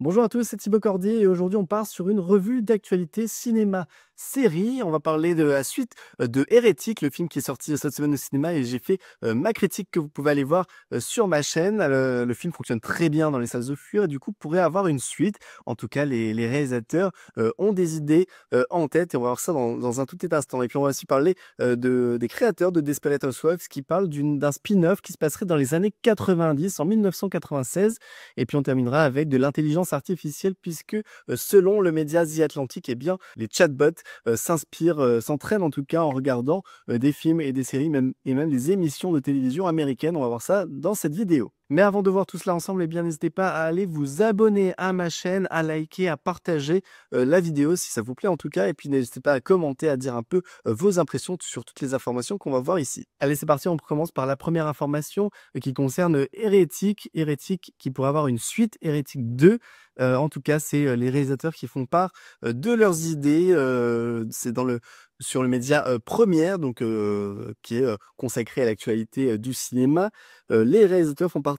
Bonjour à tous, c'est Thibaut Cordier et aujourd'hui on part sur une revue d'actualité cinéma-série. On va parler de la suite de Hérétique, le film qui est sorti cette semaine au cinéma et j'ai fait ma critique que vous pouvez aller voir sur ma chaîne. Le film fonctionne très bien dans les salles de fuir et du coup pourrait avoir une suite. En tout cas, les réalisateurs ont des idées en tête et on va voir ça dans un tout petit instant. Et puis on va aussi parler des créateurs de Desperate Housewives qui parlent d'un spin-off qui se passerait dans les années 90, en 1996. Et puis on terminera avec de l'intelligence artificielle puisque selon le média The Atlantic, eh bien, les chatbots s'inspirent, s'entraînent en tout cas en regardant des films et des séries et même des émissions de télévision américaines. On va voir ça dans cette vidéo. Mais avant de voir tout cela ensemble, eh bien, n'hésitez pas à aller vous abonner à ma chaîne, à liker, à partager la vidéo si ça vous plaît en tout cas. Et puis n'hésitez pas à commenter, à dire un peu vos impressions sur toutes les informations qu'on va voir ici. Allez, c'est parti, on commence par la première information qui concerne Hérétique. Hérétique qui pourrait avoir une suite, Hérétique 2. En tout cas, c'est les réalisateurs qui font part de leurs idées. C'est sur le média Première, donc qui est consacré à l'actualité du cinéma. Les réalisateurs font part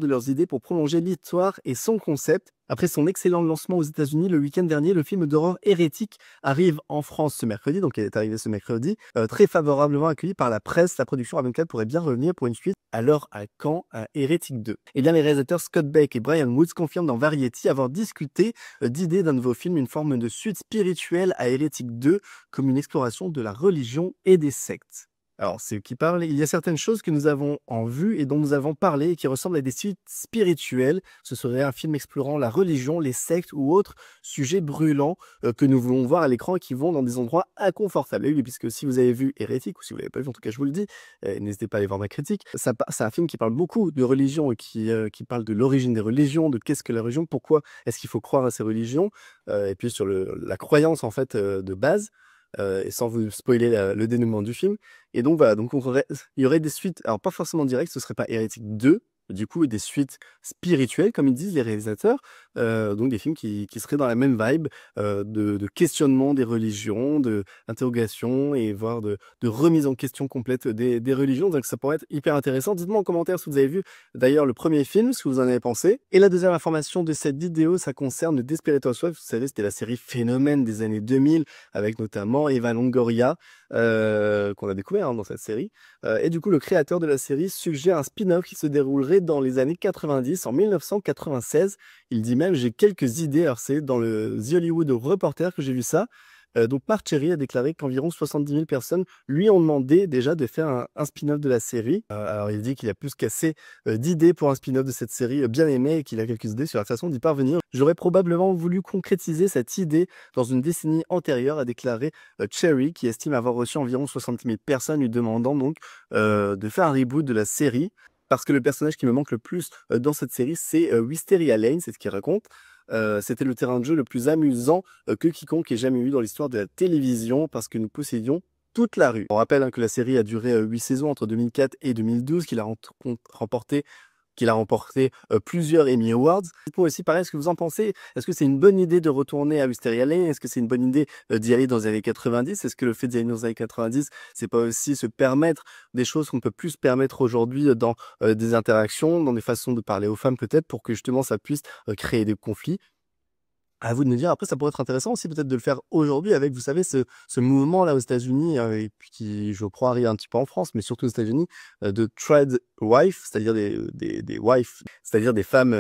de leurs idées pour prolonger l'histoire et son concept. Après son excellent lancement aux États-Unis le week-end dernier, le film d'horreur Hérétique arrive en France ce mercredi, donc il est arrivé ce mercredi, très favorablement accueilli par la presse. La production A24 pourrait bien revenir pour une suite. Alors à quand un Hérétique 2? Eh bien, les réalisateurs Scott Beck et Brian Woods confirment dans Variety avoir discuté d'idées d'un nouveau film, une forme de suite spirituelle à Hérétique 2, comme une exploration de la religion et des sectes. Alors, c'est eux qui parlent. Il y a certaines choses que nous avons en vue et dont nous avons parlé et qui ressemblent à des suites spirituelles. Ce serait un film explorant la religion, les sectes ou autres sujets brûlants que nous voulons voir à l'écran et qui vont dans des endroits inconfortables. Et oui, puisque si vous avez vu Hérétique, ou si vous l'avez pas vu, en tout cas, je vous le dis, n'hésitez pas à aller voir ma critique. C'est un film qui parle beaucoup de religion et qui parle de l'origine des religions, de qu'est-ce que la religion, pourquoi est-ce qu'il faut croire à ces religions, et puis sur la croyance, en fait, de base. Et sans vous spoiler le dénouement du film. Et donc voilà, donc il y aurait des suites, alors pas forcément directes, ce serait pas Hérétique 2, du coup des suites spirituelles, comme ils disent les réalisateurs, donc des films qui seraient dans la même vibe, de questionnement des religions, d'interrogation et voire de remise en question complète des religions. Donc ça pourrait être hyper intéressant. Dites-moi en commentaire si vous avez vu d'ailleurs le premier film, ce que vous en avez pensé. Et la deuxième information de cette vidéo, ça concerne Desperate Housewives. Vous savez, c'était la série phénomène des années 2000, avec notamment Eva Longoria, qu'on a découvert dans cette série. Et du coup, le créateur de la série suggère un spin-off qui se déroulerait dans les années 90, en 1996. Il dit même, j'ai quelques idées. Alors, c'est dans le The Hollywood Reporter que j'ai vu ça. Donc, Marc Cherry a déclaré qu'environ 70 000 personnes lui ont demandé déjà de faire un spin-off de la série. Alors, il dit qu'il a plus qu'assez d'idées pour un spin-off de cette série bien aimée et qu'il a quelques idées sur la façon d'y parvenir. J'aurais probablement voulu concrétiser cette idée dans une décennie antérieure, a déclaré Cherry, qui estime avoir reçu environ 60 000 personnes lui demandant donc de faire un reboot de la série. Parce que le personnage qui me manque le plus dans cette série, c'est Wisteria Lane, c'est ce qu'il raconte. C'était le terrain de jeu le plus amusant que quiconque ait jamais eu dans l'histoire de la télévision parce que nous possédions toute la rue. On rappelle que la série a duré 8 saisons entre 2004 et 2012, qu'il a remporté plusieurs Emmy Awards. Dites-moi aussi pareil ce que vous en pensez. Est-ce que c'est une bonne idée de retourner à Wisteria Lane? Est-ce que c'est une bonne idée d'y aller dans les années 90? Est-ce que le fait d'y aller dans les années 90, c'est pas aussi se permettre des choses qu'on ne peut plus se permettre aujourd'hui dans des interactions, dans des façons de parler aux femmes peut-être, pour que justement ça puisse créer des conflits? À vous de me dire. Après, ça pourrait être intéressant aussi peut-être de le faire aujourd'hui avec, vous savez, ce mouvement-là aux États-Unis, et puis qui, je crois, arrive un petit peu en France, mais surtout aux États-Unis, de trad wife, c'est-à-dire des wives, c'est-à-dire des femmes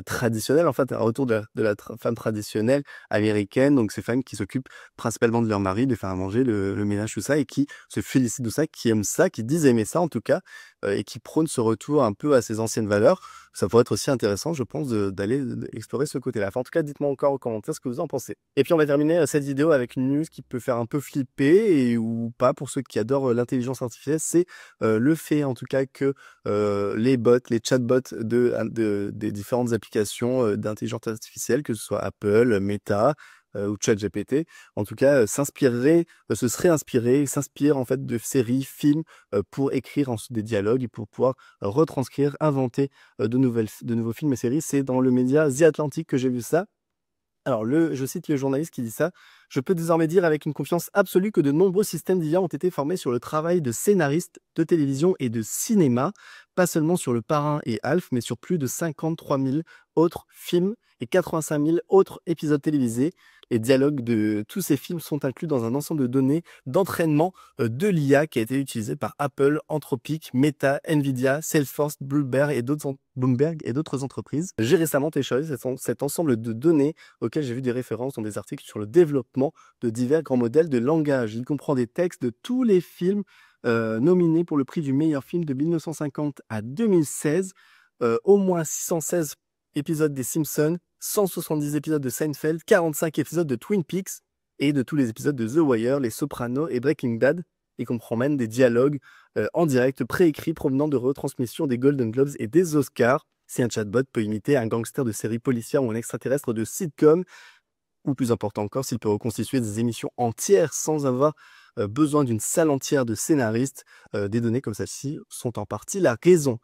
traditionnelles, en fait, un retour de la femme traditionnelle américaine, donc ces femmes qui s'occupent principalement de leur mari, de faire à manger, le ménage, tout ça, et qui se félicitent de ça, qui aiment ça, qui disent aimer ça en tout cas, et qui prônent ce retour un peu à ces anciennes valeurs. Ça pourrait être aussi intéressant, je pense, d'aller explorer ce côté-là. Enfin, en tout cas, dites-moi encore en commentaire ce que vous en pensez. Et puis, on va terminer cette vidéo avec une news qui peut faire un peu flipper ou pas pour ceux qui adorent l'intelligence artificielle. C'est le fait, en tout cas, que les bots, les chatbots des différentes applications d'intelligence artificielle, que ce soit Apple, Meta, ou ChatGPT, en tout cas, se serait inspiré, s'inspire en fait de séries, films, pour écrire ensuite des dialogues et pour pouvoir retranscrire, inventer de nouveaux films et séries. C'est dans le média The Atlantic que j'ai vu ça. Alors, je cite le journaliste qui dit ça: «Je peux désormais dire avec une confiance absolue que de nombreux systèmes d'IA ont été formés sur le travail de scénaristes de télévision et de cinéma, pas seulement sur Le Parrain et Alf, mais sur plus de 53 000 autres films et 85 000 autres épisodes télévisés. Les dialogues de tous ces films sont inclus dans un ensemble de données d'entraînement de l'IA qui a été utilisé par Apple, Anthropic, Meta, Nvidia, Salesforce, Bloomberg et d'autres entreprises. J'ai récemment téléchargé cet ensemble de données auxquelles j'ai vu des références dans des articles sur le développement de divers grands modèles de langage. Il comprend des textes de tous les films nominés pour le prix du meilleur film de 1950 à 2016, au moins 616 épisodes des Simpsons, 170 épisodes de Seinfeld, 45 épisodes de Twin Peaks et de tous les épisodes de The Wire, Les Sopranos et Breaking Bad. Il comprend même des dialogues en direct préécrits provenant de retransmissions des Golden Globes et des Oscars. Si un chatbot peut imiter un gangster de série policière ou un extraterrestre de sitcom, ou plus important encore, s'il peut reconstituer des émissions entières sans avoir besoin d'une salle entière de scénaristes, des données comme celle-ci sont en partie la raison.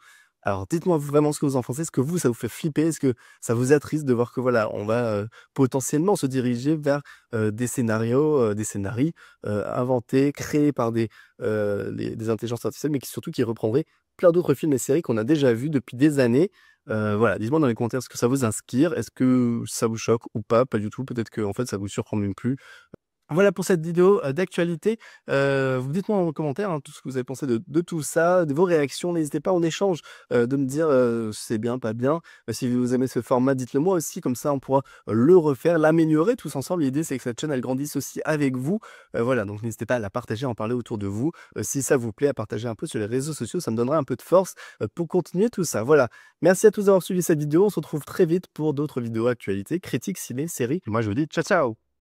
Alors dites-moi vraiment ce que vous en pensez. Est-ce que ça vous fait flipper? Est-ce que ça vous attriste de voir que voilà, on va potentiellement se diriger vers des scénarios, des scénarii inventés, créés par des intelligences artificielles, mais surtout qui reprendraient plein d'autres films et séries qu'on a déjà vus depuis des années. Voilà, dites-moi dans les commentaires ce que ça vous inspire. Est-ce que ça vous choque ou pas? Pas du tout. Peut-être que en fait ça vous surprend même plus. Voilà pour cette vidéo d'actualité. Vous dites-moi en commentaire tout ce que vous avez pensé de tout ça, de vos réactions. N'hésitez pas en échange de me dire si c'est bien, pas bien. Si vous aimez ce format, dites-le moi aussi, comme ça on pourra le refaire, l'améliorer tous ensemble. L'idée c'est que cette chaîne elle grandisse aussi avec vous. Voilà, donc n'hésitez pas à la partager, à en parler autour de vous. Si ça vous plaît, à partager un peu sur les réseaux sociaux, ça me donnera un peu de force pour continuer tout ça. Voilà, merci à tous d'avoir suivi cette vidéo. On se retrouve très vite pour d'autres vidéos actualités, critiques, ciné, séries. Moi je vous dis ciao ciao.